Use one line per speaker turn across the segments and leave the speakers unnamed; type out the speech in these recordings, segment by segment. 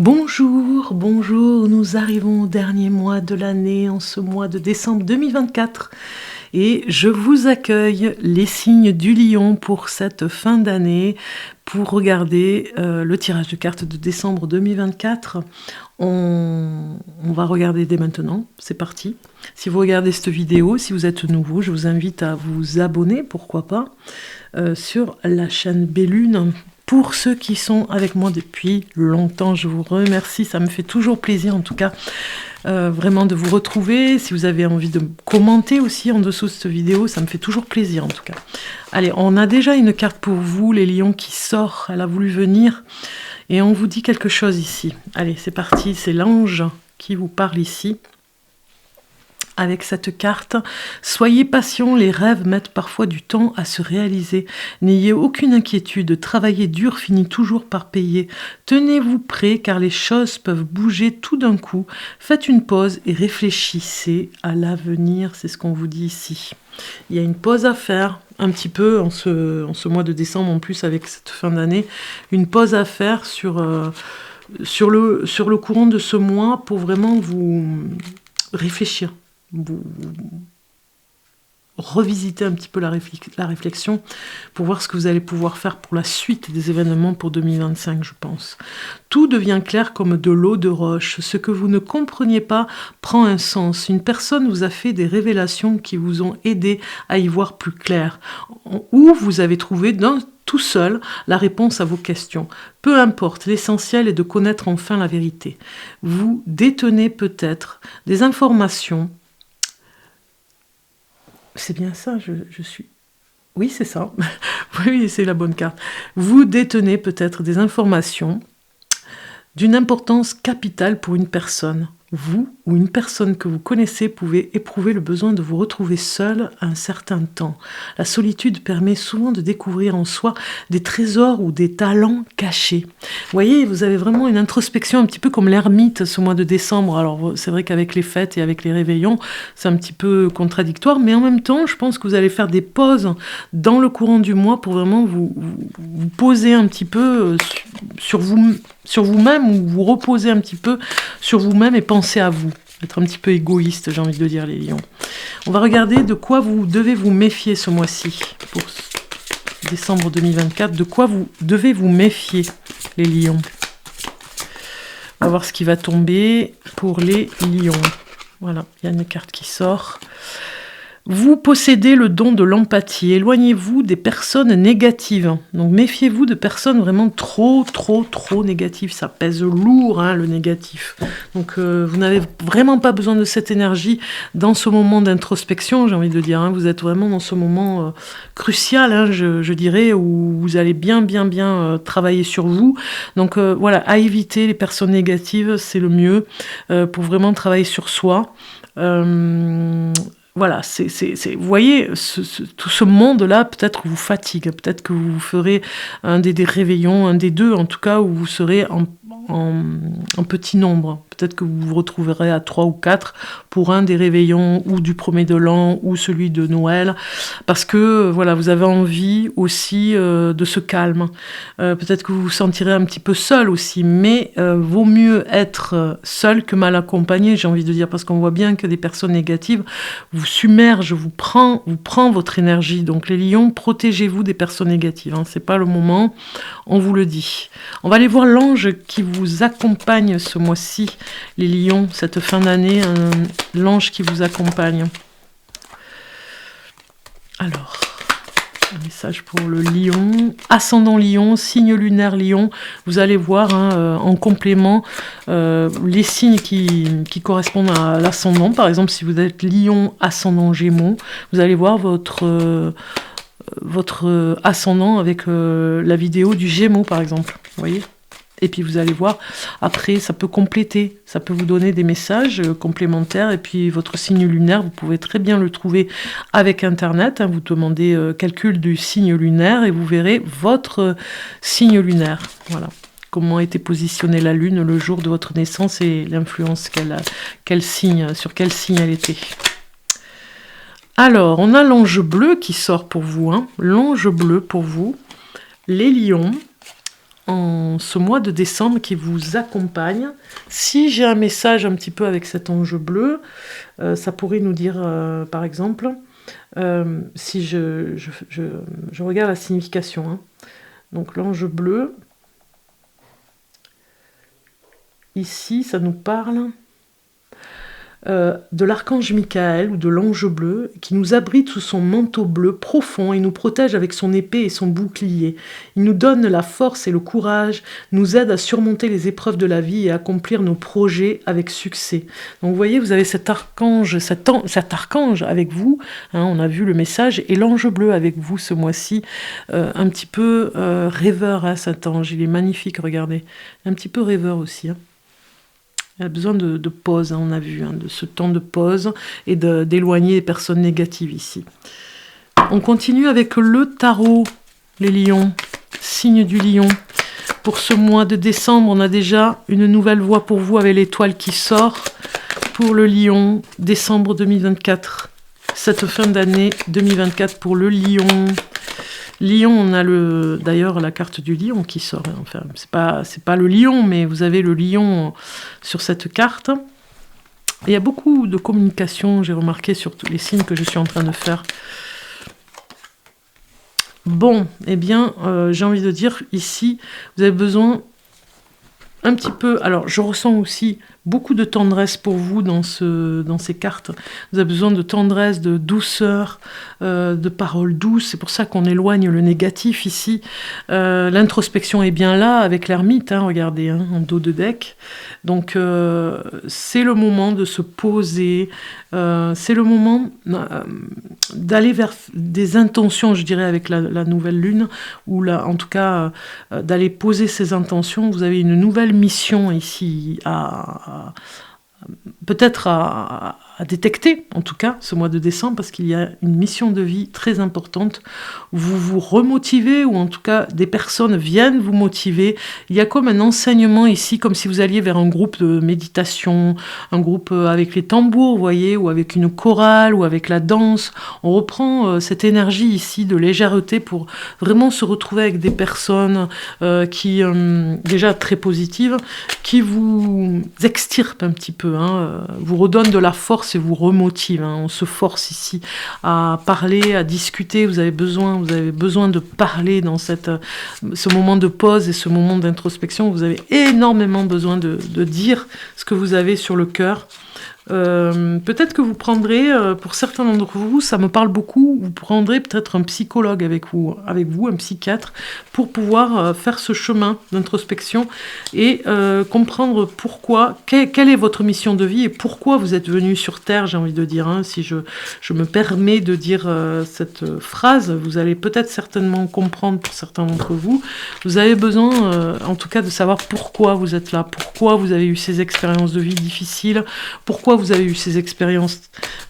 Bonjour, bonjour, nous arrivons au dernier mois de l'année, en ce mois de décembre 2024. Et je vous accueille les signes du lion pour cette fin d'année, pour regarder le tirage de cartes de décembre 2024. On va regarder dès maintenant, c'est parti. Si vous regardez cette vidéo, si vous êtes nouveau, je vous invite à vous abonner, pourquoi pas, sur la chaîne Bellune. Pour ceux qui sont avec moi depuis longtemps, je vous remercie, ça me fait toujours plaisir en tout cas, vraiment de vous retrouver. Si vous avez envie de commenter aussi en dessous de cette vidéo, ça me fait toujours plaisir en tout cas. Allez, on a déjà une carte pour vous, les lions qui sort, elle a voulu venir et on vous dit quelque chose ici. Allez, c'est parti, c'est l'ange qui vous parle ici. Avec cette carte, soyez patient, les rêves mettent parfois du temps à se réaliser. N'ayez aucune inquiétude, travailler dur finit toujours par payer. Tenez-vous prêt car les choses peuvent bouger tout d'un coup. Faites une pause et réfléchissez à l'avenir, c'est ce qu'on vous dit ici. Il y a une pause à faire, un petit peu en ce mois de décembre, en plus avec cette fin d'année, une pause à faire sur le courant de ce mois pour vraiment vous réfléchir. Vous revisiter un petit peu la réflexion pour voir ce que vous allez pouvoir faire pour la suite des événements pour 2025, je pense. Tout devient clair comme de l'eau de roche. Ce que vous ne compreniez pas prend un sens. Une personne vous a fait des révélations qui vous ont aidé à y voir plus clair. Ou vous avez trouvé tout seul la réponse à vos questions. Peu importe, l'essentiel est de connaître enfin la vérité. Vous détenez peut-être des informations. C'est bien ça, je suis... Oui, c'est ça. Oui, c'est la bonne carte. Vous détenez peut-être des informations d'une importance capitale pour une personne. Vous ou une personne que vous connaissez pouvez éprouver le besoin de vous retrouver seul un certain temps. La solitude permet souvent de découvrir en soi des trésors ou des talents cachés. Vous voyez, vous avez vraiment une introspection un petit peu comme l'ermite ce mois de décembre. Alors c'est vrai qu'avec les fêtes et avec les réveillons, c'est un petit peu contradictoire, mais en même temps, je pense que vous allez faire des pauses dans le courant du mois pour vraiment vous poser un petit peu sur vous-même ou vous reposer un petit peu sur vous-même et penser à vous. Être un petit peu égoïste, j'ai envie de dire, les lions. On va regarder de quoi vous devez vous méfier ce mois-ci, pour décembre 2024. De quoi vous devez vous méfier, les lions. On va voir ce qui va tomber pour les lions. Voilà, il y a une carte qui sort. Vous possédez le don de l'empathie. Éloignez-vous des personnes négatives. Donc méfiez-vous de personnes vraiment trop négatives. Ça pèse lourd, hein, le négatif. Donc vous n'avez vraiment pas besoin de cette énergie dans ce moment d'introspection, j'ai envie de dire. Hein. Vous êtes vraiment dans ce moment crucial, hein, je dirais, où vous allez bien travailler sur vous. Donc voilà, à éviter les personnes négatives, c'est le mieux pour vraiment travailler sur soi. Voilà, vous voyez, tout ce monde-là, peut-être vous fatigue, peut-être que vous ferez un des réveillons, un des deux en tout cas, où vous serez en petit nombre. Peut-être que vous vous retrouverez à 3 ou 4 pour un des réveillons ou du premier de l'an ou celui de Noël, parce que voilà, vous avez envie aussi de ce calme. Peut-être que vous vous sentirez un petit peu seul aussi, mais vaut mieux être seul que mal accompagné, j'ai envie de dire, parce qu'on voit bien que des personnes négatives vous submergent, vous prend votre énergie. Donc les lions, protégez-vous des personnes négatives, hein. C'est pas le moment, on vous le dit. On va aller voir l'ange qui vous accompagne ce mois-ci, les lions, cette fin d'année, l'ange qui vous accompagne. Alors, un message pour le lion, ascendant lion, signe lunaire lion. Vous allez voir hein, en complément les signes qui correspondent à l'ascendant. Par exemple, si vous êtes lion, ascendant gémeaux, vous allez voir votre ascendant avec la vidéo du gémeaux, par exemple. Vous voyez ? Et puis vous allez voir, après ça peut compléter, ça peut vous donner des messages complémentaires. Et puis votre signe lunaire, vous pouvez très bien le trouver avec internet, hein. Vous demandez calcul du signe lunaire et vous verrez votre signe lunaire. Voilà, comment était positionnée la lune le jour de votre naissance et l'influence sur quel signe elle était. Alors, on a l'ange bleu qui sort pour vous, hein. L'ange bleu pour vous, les lions. en ce mois de décembre qui vous accompagne. Si j'ai un message un petit peu avec cet ange bleu, ça pourrait nous dire, par exemple, si je regarde la signification, hein. Donc l'ange bleu, ici, ça nous parle de l'archange Michael ou de l'ange bleu qui nous abrite sous son manteau bleu profond et nous protège avec son épée et son bouclier. Il nous donne la force et le courage, nous aide à surmonter les épreuves de la vie et à accomplir nos projets avec succès. Donc vous voyez, vous avez cet archange, cet archange avec vous, hein, on a vu le message, et l'ange bleu avec vous ce mois-ci, un petit peu rêveur, hein, cet ange, il est magnifique, regardez, un petit peu rêveur aussi, hein. Il a besoin de pause, hein, on a vu, hein, de ce temps de pause et d'éloigner les personnes négatives ici. On continue avec le tarot, les lions, signe du lion. Pour ce mois de décembre, on a déjà une nouvelle voie pour vous avec l'étoile qui sort. Pour le lion, décembre 2024, cette fin d'année 2024 pour le lion. Lion, on a d'ailleurs la carte du lion qui sort. Enfin, c'est pas le lion, mais vous avez le lion sur cette carte. Et il y a beaucoup de communication, j'ai remarqué sur tous les signes que je suis en train de faire. Bon, eh bien, j'ai envie de dire ici, vous avez besoin un petit peu... Alors, je ressens aussi beaucoup de tendresse pour vous dans ces cartes. Vous avez besoin de tendresse, de douceur, de paroles douces. C'est pour ça qu'on éloigne le négatif ici. L'introspection est bien là avec l'ermite, hein, regardez, hein, en dos de deck. Donc, c'est le moment de se poser. C'est le moment d'aller vers des intentions, je dirais, avec la nouvelle lune, ou en tout cas, d'aller poser ses intentions. Vous avez une nouvelle mission ici peut-être à détecter, en tout cas, ce mois de décembre, parce qu'il y a une mission de vie très importante. Vous vous remotivez, ou en tout cas, des personnes viennent vous motiver. Il y a comme un enseignement ici, comme si vous alliez vers un groupe de méditation, un groupe avec les tambours, vous voyez, ou avec une chorale, ou avec la danse. On reprend cette énergie ici de légèreté pour vraiment se retrouver avec des personnes qui, déjà très positives, qui vous extirpent un petit peu, hein, vous redonnent de la force et vous remotive, hein. On se force ici à parler, à discuter. Vous avez besoin de parler dans ce moment de pause et ce moment d'introspection. Vous avez énormément besoin de dire ce que vous avez sur le cœur. Peut-être que vous prendrez, pour certains d'entre vous, ça me parle beaucoup, vous prendrez peut-être un psychologue avec vous, un psychiatre, pour pouvoir faire ce chemin d'introspection et comprendre pourquoi, quelle est votre mission de vie et pourquoi vous êtes venu sur Terre, j'ai envie de dire, hein. Si je me permets de dire cette phrase, vous allez peut-être certainement comprendre pour certains d'entre vous. Vous avez besoin, en tout cas, de savoir pourquoi vous êtes là, pourquoi vous avez eu ces expériences de vie difficiles, pourquoi vous avez eu ces expériences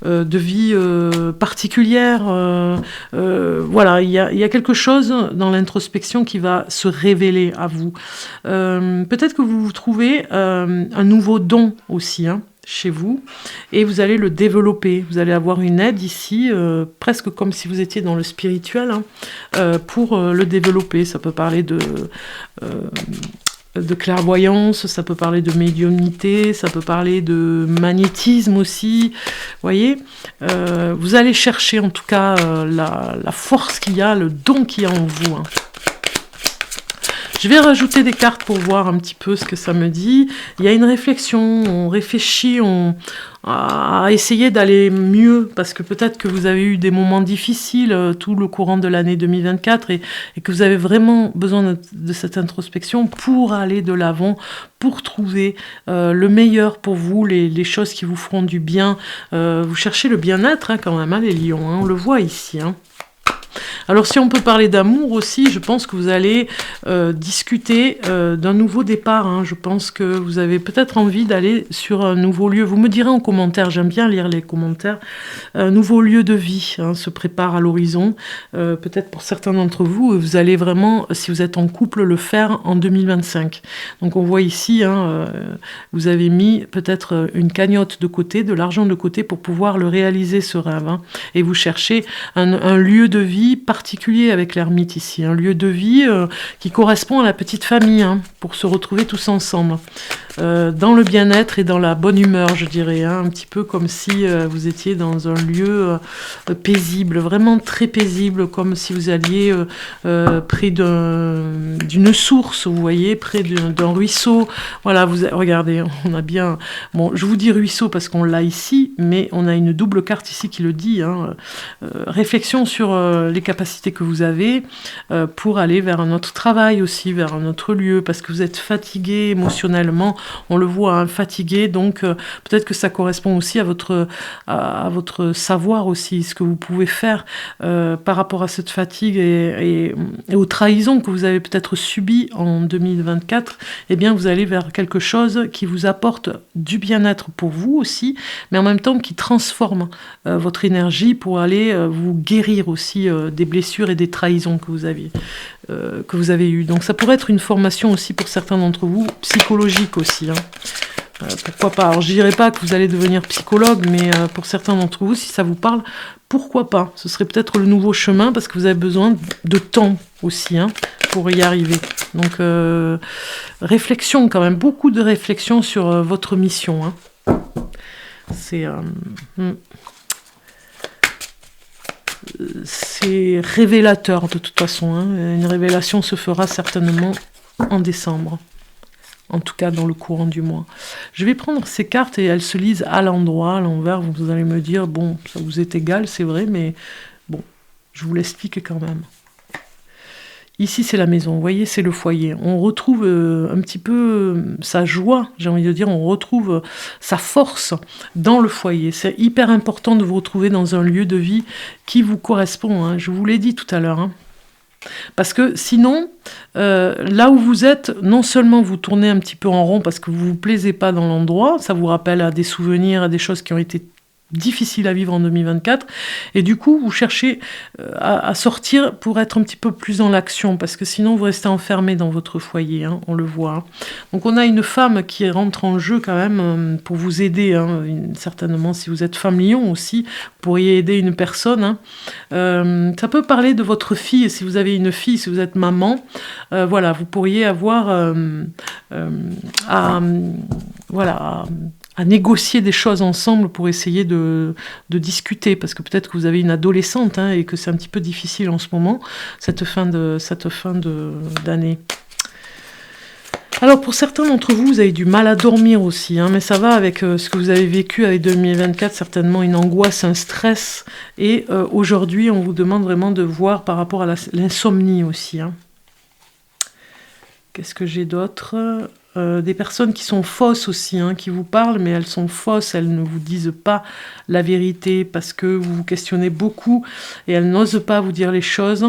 de vie particulières. Voilà, il y a quelque chose dans l'introspection qui va se révéler à vous. Peut-être que vous trouvez un nouveau don aussi, hein, chez vous, et vous allez le développer. Vous allez avoir une aide ici, presque comme si vous étiez dans le spirituel, hein, pour le développer. Ça peut parler de clairvoyance, ça peut parler de médiumnité, ça peut parler de magnétisme aussi, vous voyez. Vous allez chercher en tout cas la force qu'il y a, le don qu'il y a en vous, hein. Je vais rajouter des cartes pour voir un petit peu ce que ça me dit. Il y a une réflexion, on réfléchit, à essayer d'aller mieux, parce que peut-être que vous avez eu des moments difficiles tout le courant de l'année 2024 et que vous avez vraiment besoin de cette introspection pour aller de l'avant, pour trouver le meilleur pour vous, les choses qui vous feront du bien. Vous cherchez le bien-être, hein, quand même, hein, les lions, hein, on le voit ici, hein. Alors si on peut parler d'amour aussi, je pense que vous allez discuter d'un nouveau départ, hein. Je pense que vous avez peut-être envie d'aller sur un nouveau lieu. Vous me direz en commentaire, j'aime bien lire les commentaires. Un nouveau lieu de vie, hein, se prépare à l'horizon. Peut-être pour certains d'entre vous, vous allez vraiment, si vous êtes en couple, le faire en 2025. Donc on voit ici, hein, vous avez mis peut-être une cagnotte de côté, de l'argent de côté pour pouvoir le réaliser, ce rêve, hein. Et vous cherchez un lieu de vie particulier avec l'ermite ici, un lieu de vie qui correspond à la petite famille, hein, pour se retrouver tous ensemble, dans le bien-être et dans la bonne humeur, je dirais, hein, un petit peu comme si vous étiez dans un lieu paisible, vraiment très paisible, comme si vous alliez près d'une source, vous voyez, près d'un ruisseau. Voilà, regardez, on a bien... Bon, je vous dis ruisseau parce qu'on l'a ici, mais on a une double carte ici qui le dit, hein. Réflexion sur les capacités que vous avez pour aller vers un autre travail aussi, vers un autre lieu, parce que vous êtes fatigué émotionnellement, on le voit, hein, fatigué, donc peut-être que ça correspond aussi à votre savoir aussi, ce que vous pouvez faire par rapport à cette fatigue et aux trahisons que vous avez peut-être subies en 2024, eh bien vous allez vers quelque chose qui vous apporte du bien-être pour vous aussi, mais en même temps qui transforme votre énergie pour aller vous guérir aussi des blessures et des trahisons que vous avez eues. Donc ça pourrait être une formation aussi pour certains d'entre vous, psychologique aussi, hein. Pourquoi pas? Alors je dirais pas que vous allez devenir psychologue, mais pour certains d'entre vous, si ça vous parle, pourquoi pas? Ce serait peut-être le nouveau chemin, parce que vous avez besoin de temps aussi, hein, pour y arriver. Donc réflexion quand même, beaucoup de réflexion sur votre mission, hein. C'est révélateur de toute façon, hein. Une révélation se fera certainement en décembre. En tout cas dans le courant du mois. Je vais prendre ces cartes et elles se lisent à l'endroit, à l'envers. Vous allez me dire, bon, ça vous est égal, c'est vrai, mais bon, je vous l'explique quand même. Ici, c'est la maison, vous voyez, c'est le foyer. On retrouve un petit peu sa joie, j'ai envie de dire, on retrouve sa force dans le foyer. C'est hyper important de vous retrouver dans un lieu de vie qui vous correspond, hein. Je vous l'ai dit tout à l'heure, hein. Parce que sinon, là où vous êtes, non seulement vous tournez un petit peu en rond parce que vous ne vous plaisez pas dans l'endroit, ça vous rappelle à des souvenirs, à des choses qui ont été difficiles à vivre en 2024, et du coup vous cherchez à sortir pour être un petit peu plus dans l'action, parce que sinon vous restez enfermé dans votre foyer, hein, on le voit, hein. Donc on a une femme qui rentre en jeu quand même pour vous aider, hein, certainement si vous êtes femme lion aussi, vous pourriez aider une personne, hein. Ça peut parler de votre fille, si vous avez une fille, si vous êtes maman, voilà, vous pourriez avoir à négocier des choses ensemble pour essayer de discuter, parce que peut-être que vous avez une adolescente, hein, et que c'est un petit peu difficile en ce moment, cette fin d'année. Alors pour certains d'entre vous, vous avez du mal à dormir aussi, hein, mais ça va avec ce que vous avez vécu avec 2024, certainement une angoisse, un stress, et aujourd'hui on vous demande vraiment de voir par rapport à l'insomnie aussi, hein. Qu'est-ce que j'ai d'autre ? Des personnes qui sont fausses aussi, hein, qui vous parlent, mais elles sont fausses, elles ne vous disent pas la vérité parce que vous vous questionnez beaucoup et elles n'osent pas vous dire les choses.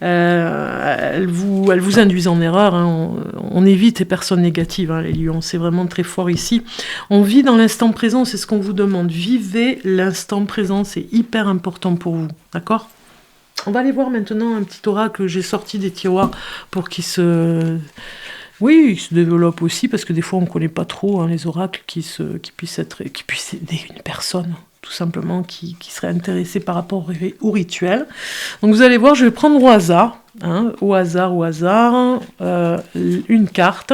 Elles vous induisent en erreur, hein. On évite les personnes négatives, hein, les lions, c'est vraiment très fort ici. On vit dans l'instant présent, c'est ce qu'on vous demande. Vivez l'instant présent, c'est hyper important pour vous, d'accord ? On va aller voir maintenant un petit oracle que j'ai sorti des tiroirs pour qu'il se... Oui, il se développe aussi, parce que des fois on ne connaît pas trop, hein, les oracles qui puissent aider une personne, tout simplement, qui serait intéressée par rapport au rituel. Donc vous allez voir, je vais prendre au hasard, hein, une carte,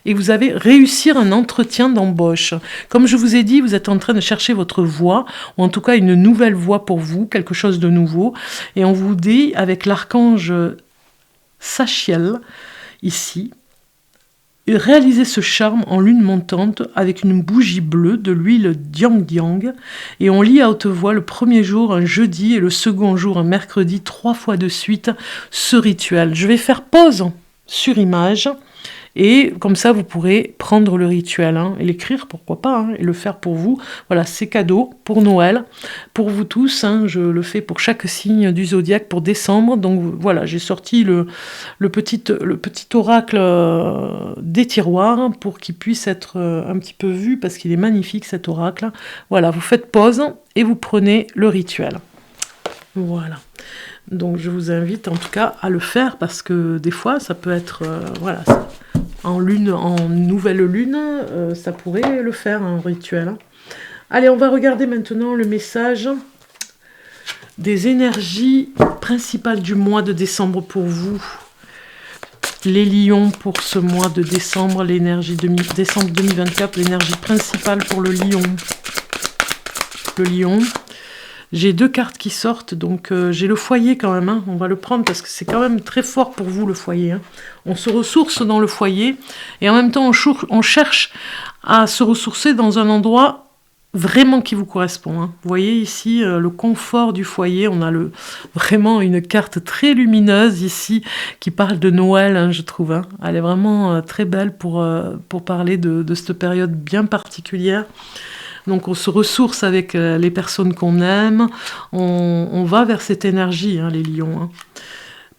et vous allez réussir un entretien d'embauche. Comme je vous ai dit, vous êtes en train de chercher votre voie, ou en tout cas une nouvelle voie pour vous, quelque chose de nouveau, et on vous dit, avec l'archange Sachiel, ici, réalisez ce charme en lune montante avec une bougie bleue, de l'huile Diang, et on lit à haute voix le premier jour un jeudi et le second jour un mercredi, 3 fois de suite ce rituel. Je vais faire pause sur image et comme ça vous pourrez prendre le rituel, hein, et l'écrire, pourquoi pas, hein, et le faire pour vous. Voilà, c'est cadeau pour Noël, pour vous tous, hein, je le fais pour chaque signe du zodiaque pour décembre. Donc voilà, j'ai sorti le petit oracle des tiroirs pour qu'il puisse être un petit peu vu, parce qu'il est magnifique cet oracle. Voilà, vous faites pause et vous prenez le rituel. Voilà. Donc je vous invite en tout cas à le faire, parce que des fois ça peut être en nouvelle lune, ça pourrait le faire, un rituel. Allez, on va regarder maintenant le message des énergies principales du mois de décembre pour vous. Les lions pour ce mois de décembre, l'énergie de décembre 2024, l'énergie principale pour le lion. Le lion. J'ai 2 cartes qui sortent, donc j'ai le foyer quand même, hein. On va le prendre parce que c'est quand même très fort pour vous le foyer. Hein. On se ressource dans le foyer et en même temps on cherche à se ressourcer dans un endroit vraiment qui vous correspond. Hein. Vous voyez ici le confort du foyer, on a vraiment une carte très lumineuse ici qui parle de Noël, hein, je trouve. Hein. Elle est vraiment très belle pour parler de cette période bien particulière. Donc on se ressource avec les personnes qu'on aime, on va vers cette énergie, hein, les lions. Hein.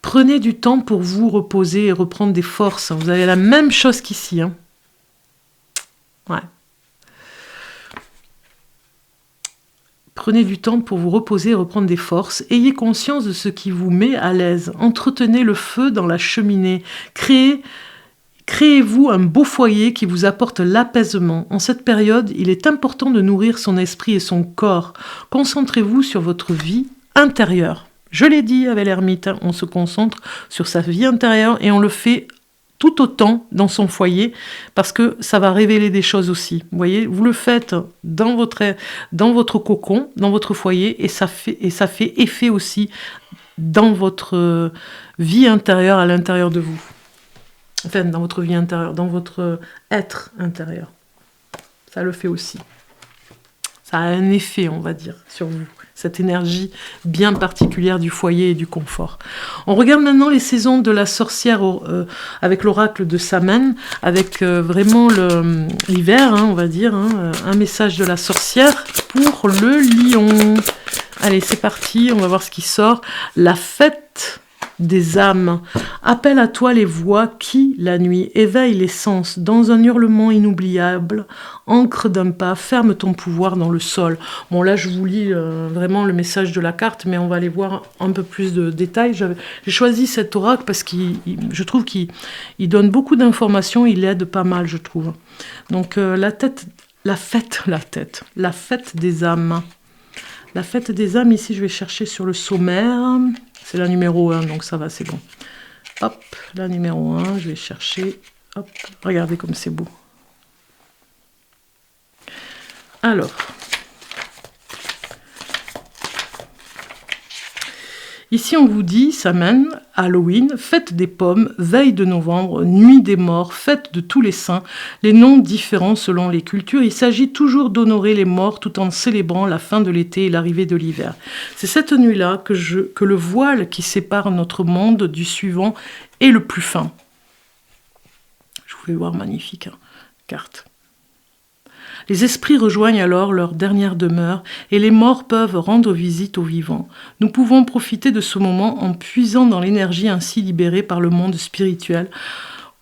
Prenez du temps pour vous reposer et reprendre des forces. Vous avez la même chose qu'ici. Hein. Ouais. Prenez du temps pour vous reposer et reprendre des forces. Ayez conscience de ce qui vous met à l'aise. Entretenez le feu dans la cheminée. Créez-vous un beau foyer qui vous apporte l'apaisement. En cette période, il est important de nourrir son esprit et son corps. Concentrez-vous sur votre vie intérieure. Je l'ai dit avec l'ermite, hein, on se concentre sur sa vie intérieure et on le fait tout autant dans son foyer parce que ça va révéler des choses aussi. Vous voyez, vous le faites dans votre cocon, dans votre foyer et ça fait effet aussi dans votre vie intérieure, à l'intérieur de vous. Enfin, dans votre vie intérieure, dans votre être intérieur. Ça le fait aussi. Ça a un effet, on va dire, sur vous. Cette énergie bien particulière du foyer et du confort. On regarde maintenant les saisons de la sorcière avec l'oracle de Samen, avec vraiment l'hiver, hein, on va dire, hein, un message de la sorcière pour le lion. Allez, c'est parti, on va voir ce qui sort. La fête des âmes. Appelle à toi les voix qui, la nuit, éveille les sens. Dans un hurlement inoubliable, ancre d'un pas, ferme ton pouvoir dans le sol. Bon, là, je vous lis vraiment le message de la carte, mais on va aller voir un peu plus de détails. J'ai choisi cet oracle parce que je trouve qu'il donne beaucoup d'informations, il aide pas mal, je trouve. Donc, la fête des âmes. La fête des âmes, ici, je vais chercher sur le sommaire. C'est la numéro 1, donc ça va, c'est bon. Hop, la numéro 1, je vais chercher. Hop, regardez comme c'est beau. Alors. Ici, on vous dit, Samhain, Halloween, fête des pommes, veille de novembre, nuit des morts, fête de tous les saints, les noms différents selon les cultures. Il s'agit toujours d'honorer les morts tout en célébrant la fin de l'été et l'arrivée de l'hiver. C'est cette nuit-là que le voile qui sépare notre monde du suivant est le plus fin. Je voulais voir, magnifique, hein, carte. Les esprits rejoignent alors leur dernière demeure et les morts peuvent rendre visite aux vivants. Nous pouvons profiter de ce moment en puisant dans l'énergie ainsi libérée par le monde spirituel.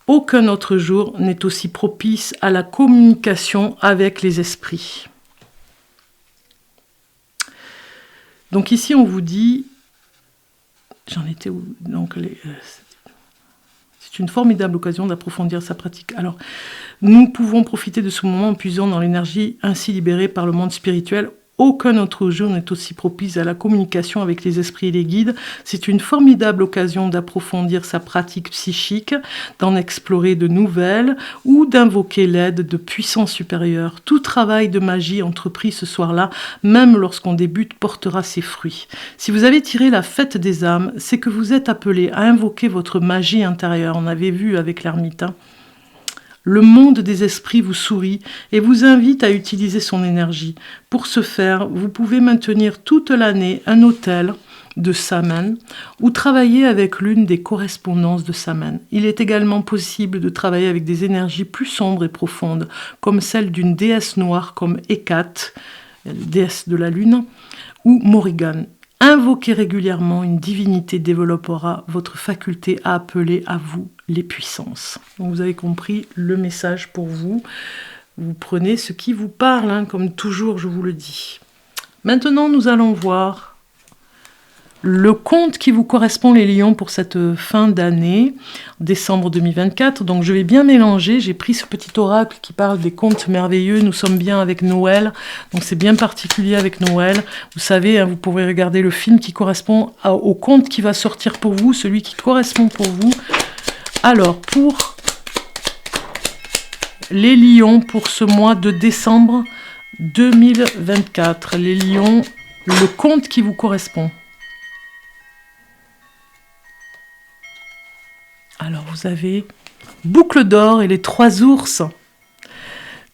Aucun autre jour n'est aussi propice à la communication avec les esprits. Donc ici on vous dit, j'en étais où? Donc c'est une formidable occasion d'approfondir sa pratique. Alors, nous pouvons profiter de ce moment en puisant dans l'énergie ainsi libérée par le monde spirituel. Aucun autre jour n'est aussi propice à la communication avec les esprits et les guides. C'est une formidable occasion d'approfondir sa pratique psychique, d'en explorer de nouvelles ou d'invoquer l'aide de puissances supérieures. Tout travail de magie entrepris ce soir-là, même lorsqu'on débute, portera ses fruits. Si vous avez tiré la fête des âmes, c'est que vous êtes appelé à invoquer votre magie intérieure. On avait vu avec l'ermite. Le monde des esprits vous sourit et vous invite à utiliser son énergie. Pour ce faire, vous pouvez maintenir toute l'année un hôtel de Samhain ou travailler avec l'une des correspondances de Samhain. Il est également possible de travailler avec des énergies plus sombres et profondes, comme celle d'une déesse noire comme Hécate, déesse de la lune, ou Morrigan. Invoquez régulièrement une divinité développera votre faculté à appeler à vous les puissances. Donc vous avez compris le message pour vous. Vous prenez ce qui vous parle, hein, comme toujours je vous le dis. Maintenant nous allons voir le compte qui vous correspond, les lions, pour cette fin d'année, décembre 2024. Donc je vais bien mélanger, j'ai pris ce petit oracle qui parle des contes merveilleux, nous sommes bien avec Noël, donc c'est bien particulier avec Noël. Vous savez, hein, vous pourrez regarder le film qui correspond au conte qui va sortir pour vous, celui qui correspond pour vous. Alors, pour les lions, pour ce mois de décembre 2024, les lions, le conte qui vous correspond. Alors, vous avez Boucle d'or et les 3 ours.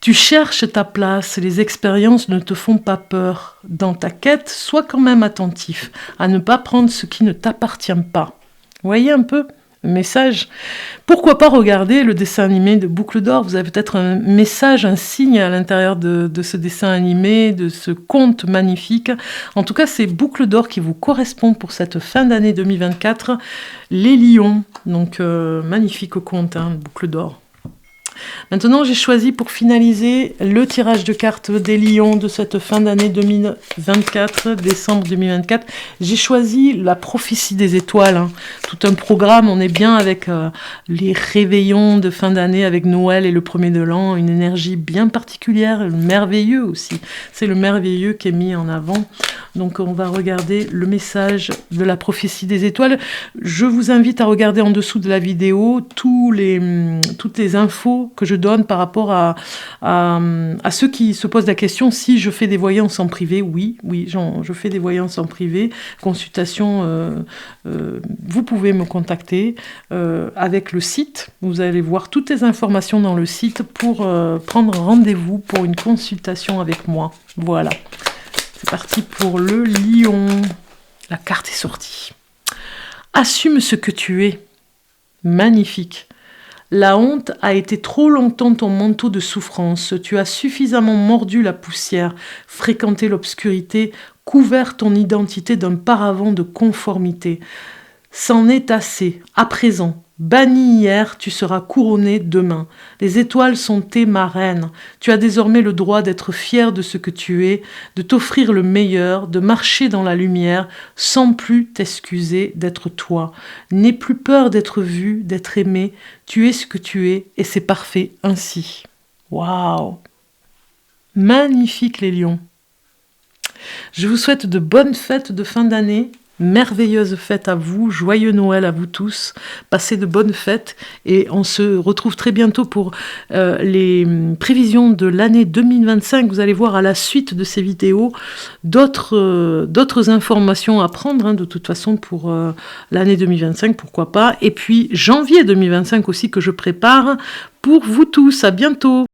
Tu cherches ta place, les expériences ne te font pas peur. Dans ta quête, sois quand même attentif à ne pas prendre ce qui ne t'appartient pas. Vous voyez un peu le message? Pourquoi pas regarder le dessin animé de Boucle d'or? Vous avez peut-être un message, un signe à l'intérieur de ce dessin animé, de ce conte magnifique. En tout cas, c'est Boucle d'or qui vous correspond pour cette fin d'année 2024. Les lions, donc magnifique conte, hein, Boucle d'or. Maintenant, j'ai choisi pour finaliser le tirage de cartes des lions de cette fin d'année 2024, décembre 2024. J'ai choisi la prophétie des étoiles, hein. Tout un programme, on est bien avec les réveillons de fin d'année, avec Noël et le premier de l'an, une énergie bien particulière, le merveilleux aussi. C'est le merveilleux qui est mis en avant. Donc on va regarder le message de la prophétie des étoiles. Je vous invite à regarder en dessous de la vidéo toutes les infos que je donne par rapport à ceux qui se posent la question si je fais des voyances en privé. Oui, je fais des voyances en privé. Consultation, vous pouvez me contacter avec le site. Vous allez voir toutes les informations dans le site pour prendre rendez-vous pour une consultation avec moi. Voilà. C'est parti pour le lion. La carte est sortie. Assume ce que tu es. Magnifique. La honte a été trop longtemps ton manteau de souffrance. Tu as suffisamment mordu la poussière, fréquenté l'obscurité, couvert ton identité d'un paravent de conformité. C'en est assez. À présent, banni hier, tu seras couronné demain. Les étoiles sont tes marraines. Tu as désormais le droit d'être fier de ce que tu es, de t'offrir le meilleur, de marcher dans la lumière, sans plus t'excuser d'être toi. N'aie plus peur d'être vu, d'être aimé. Tu es ce que tu es et c'est parfait ainsi. Waouh! Magnifique les lions. Je vous souhaite de bonnes fêtes de fin d'année. Merveilleuse fête à vous, joyeux Noël à vous tous, passez de bonnes fêtes et on se retrouve très bientôt pour les prévisions de l'année 2025. Vous allez voir à la suite de ces vidéos d'autres informations à prendre, hein, de toute façon pour l'année 2025, pourquoi pas. Et puis janvier 2025 aussi que je prépare pour vous tous. À bientôt.